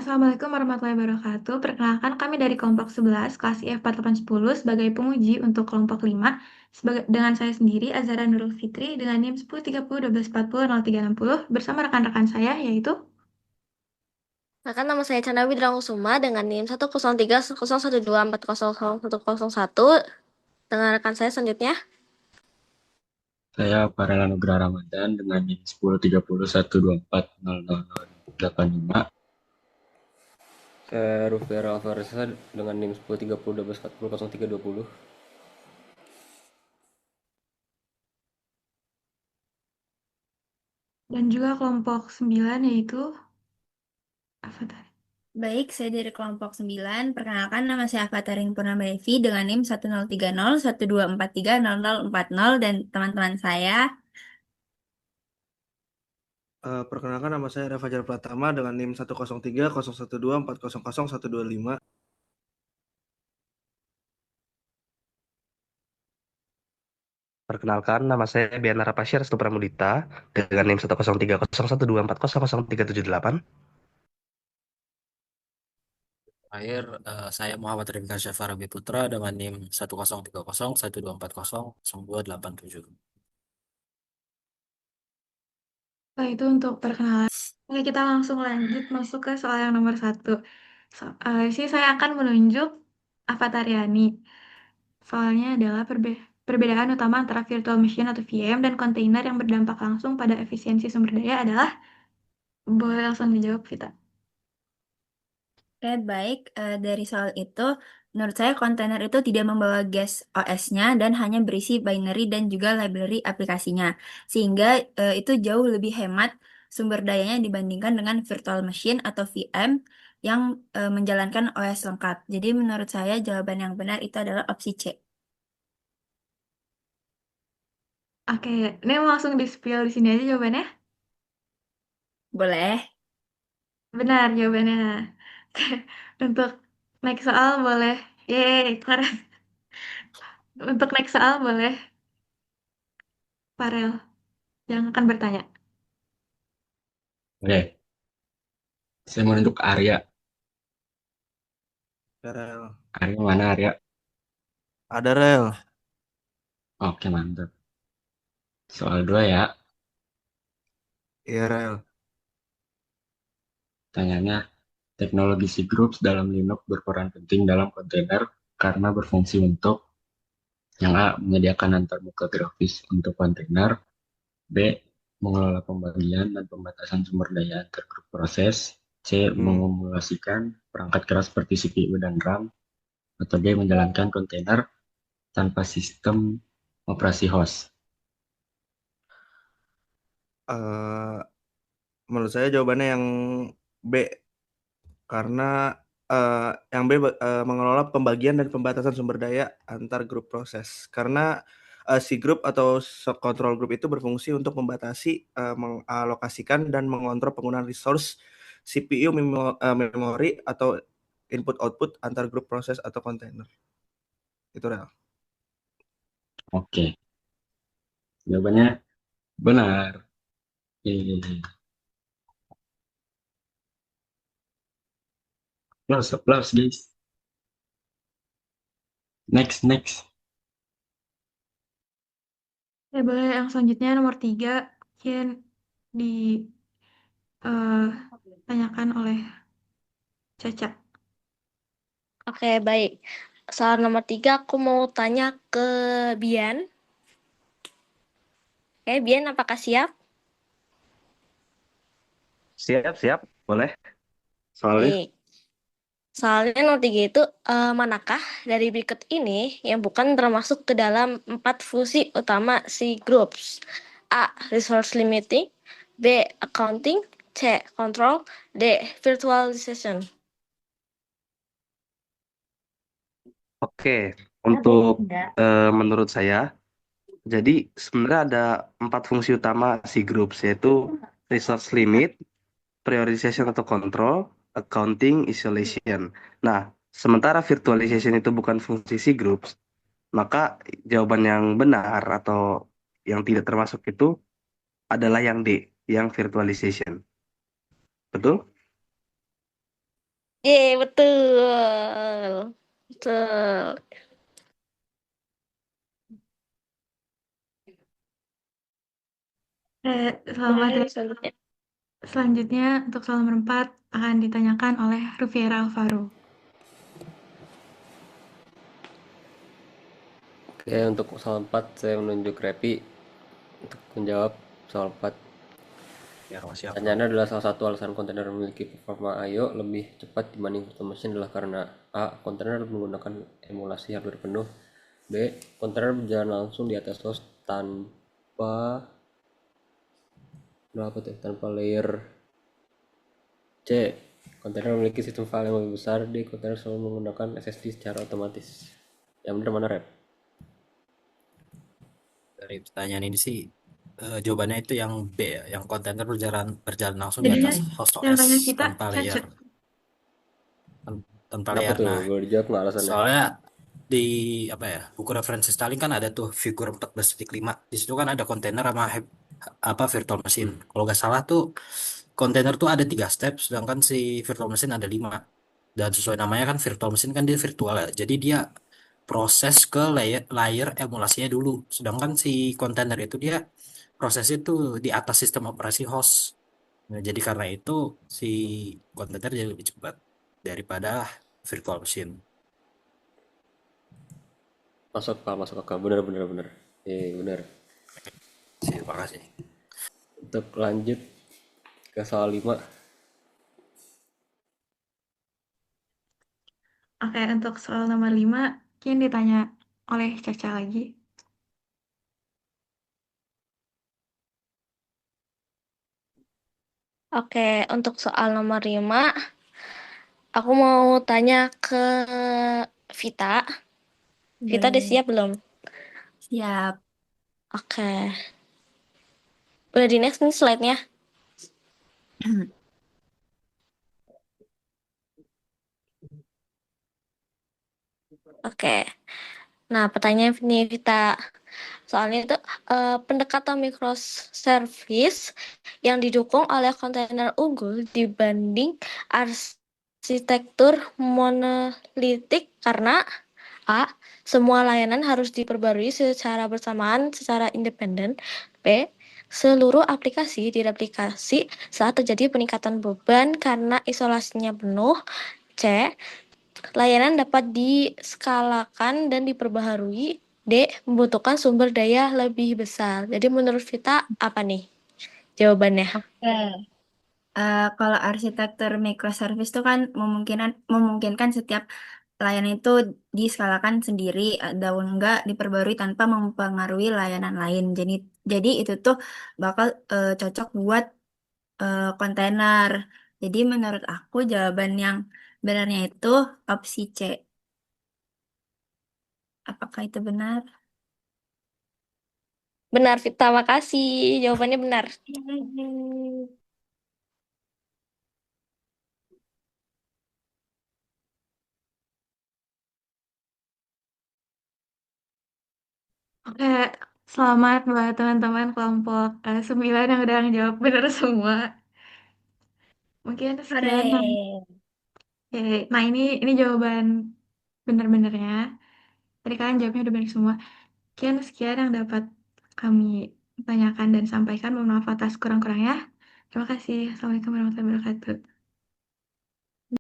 Assalamualaikum warahmatullahi wabarakatuh. Perkenalkan kami dari kelompok 11 kelas IF4810 sebagai penguji untuk kelompok 5 dengan saya sendiri Azhara Nurul Fitri dengan NIM 1030 1240 0360 bersama rekan-rekan saya yaitu Maka nama saya Chandra Widrakusuma dengan NIM 1030124001101 dengan rekan saya selanjutnya. Saya Farel Anugrah Ramadan dengan NIM 103012400085. Saya Rufiara Alvareza dengan NIM 103012400320. dan juga kelompok 9 yaitu Avatar. Baik, saya dari kelompok 9. Perkenalkan, nama saya Avataring Purnama Devi dengan NIM 103012430040 dan teman-teman saya. Perkenalkan, nama saya Refajar Pratama dengan NIM 103012400125. Perkenalkan, nama saya Biana Rapasyar Stupramudita dengan NIM 103012400378. Terakhir, saya Muhammad Rimka Syafarabi Putra dengan NIM 103012400287. Nah, itu untuk perkenalan. Oke, kita langsung lanjut masuk ke soal yang nomor 1. Di sini saya akan menunjuk Avatariani. Soalnya adalah perbedaan utama antara virtual machine atau VM dan kontainer yang berdampak langsung pada efisiensi sumber daya adalah, boleh langsung dijawab, Vita. Oke, baik. Dari soal itu, menurut saya kontainer itu tidak membawa gas OS-nya dan hanya berisi binary dan juga library aplikasinya. Sehingga itu jauh lebih hemat sumber dayanya dibandingkan dengan virtual machine atau VM yang menjalankan OS lengkap. Jadi menurut saya jawaban yang benar itu adalah opsi C. Oke, ini mau langsung di-spill di sini aja jawabannya. Boleh? Benar jawabannya. Untuk next soal boleh. Yeay, keren. Untuk next soal boleh Farel yang akan bertanya. Oke, saya menunjuk Arya. Rel. Arya mana Arya? Ada rel. Oke, mantap. Soal 2 ya. Iya, rel. Tanyanya, teknologi C groups dalam Linux berperan penting dalam kontainer karena berfungsi untuk yang A. Menyediakan antarmuka grafis untuk kontainer. B. Mengelola pembagian dan pembatasan sumber daya antar grup proses. C. Mengumulasikan perangkat keras seperti CPU dan RAM. Atau D. Menjalankan kontainer tanpa sistem operasi host. Eh, menurut saya jawabannya yang B. Karena yang B mengelola pembagian dan pembatasan sumber daya antar grup proses. Karena si grup atau control group itu berfungsi untuk membatasi, mengalokasikan dan mengontrol penggunaan resource CPU, memori atau input-output antar grup proses atau kontainer. Itu rel. Oke. Jawabannya benar. Yeay. Plus, plus, guys. Next. Ya, boleh yang selanjutnya nomor 3 mungkin ditanyakan oleh Caca. Oke, baik. Soal nomor 3 aku mau tanya ke Bian. Oke, Bian apakah siap? Siap, boleh. Soalnya, Baik. Soalnya nomor 3 itu, manakah dari berikut ini yang bukan termasuk ke dalam 4 fungsi utama si groups? A. Resource limiting. B. Accounting. C. Control. D. Virtualization. oke. Untuk menurut saya, jadi sebenarnya ada 4 fungsi utama si groups, yaitu resource limit, prioritization atau control, accounting, isolation. Nah, sementara virtualization itu bukan fungsi si groups, maka jawaban yang benar atau yang tidak termasuk itu adalah yang D, yang virtualization. Betul? Betul. Betul. Selamat ya. Selanjutnya. Selanjutnya untuk soal nomor 4 akan ditanyakan oleh Rufiera Alvaro. Oke, untuk soal 4 saya menunjuk Repi untuk menjawab soal 4. Ya, siap. Pertanyaannya adalah salah satu alasan kontainer memiliki performa I/O lebih cepat dibanding virtual machine adalah karena A. Kontainer menggunakan emulasi hardware penuh. B. Kontainer berjalan langsung di atas host tanpa layer. C. Kontainer memiliki sistem file yang lebih besar. D. Kontainer selalu menggunakan SSD secara otomatis. Yang benar mana, Rep? Dari pertanyaan ini sih jawabannya itu yang B ya, yang kontainer berjalan langsung di Jadinya atas host yang OS tanya kita tanpa layer. cacat. Tanpa Kenapa layer. tuh? Nah, Boleh dijawab nggak alasannya? soalnya di apa ya, buku referensi Stalin kan ada tuh figur 14.5. Di situ kan ada kontainer sama virtual machine. Kalau nggak salah tuh kontainer tuh ada 3 step, sedangkan si virtual machine ada 5. Dan sesuai namanya kan virtual machine kan dia virtual ya. Jadi dia proses ke layer emulasinya dulu. Sedangkan si kontainer itu dia prosesnya tuh di atas sistem operasi host. Nah, jadi karena itu si kontainer jadi lebih cepat daripada virtual machine. Masuk akal. Benar, benar, benar. Benar. Terima kasih. Untuk lanjut ke soal 5. Oke, untuk soal nomor 5 mungkin ditanya oleh Caca lagi. Oke, untuk soal nomor 5, aku mau tanya ke Vita. Vita udah Boleh. siap belum? Siap. Oke. Udah di next nih slide-nya. Oke. Nah, pertanyaan nih Vita. Soalnya itu pendekatan microservice yang didukung oleh kontainer unggul dibanding arsitektur monolitik karena A. Semua layanan harus diperbarui secara bersamaan secara independen. B. Seluruh aplikasi direplikasi saat terjadi peningkatan beban karena isolasinya penuh. C. Layanan dapat diskalakan dan diperbaharui. D. Membutuhkan sumber daya lebih besar. Jadi menurut Vita apa nih jawabannya? Oke. Kalau arsitektur microservice itu kan memungkinkan setiap layanan itu diskalakan sendiri atau enggak diperbarui tanpa mempengaruhi layanan lain. Jadi itu tuh bakal cocok buat kontainer. Jadi menurut aku jawaban yang benarnya itu opsi C. Apakah itu benar? Benar Vita, makasih. Jawabannya benar. Oke, selamat buat teman-teman kelompok 9 yang udah ngejawab benar semua. Mungkin sekian. Hore. Oke, nah ini jawaban benar-benarnya. Tadi kalian jawabnya udah benar semua. Sekian yang dapat kami tanyakan dan sampaikan. Mohon maaf atas kurang-kurangnya. Terima kasih. Assalamualaikum warahmatullahi wabarakatuh.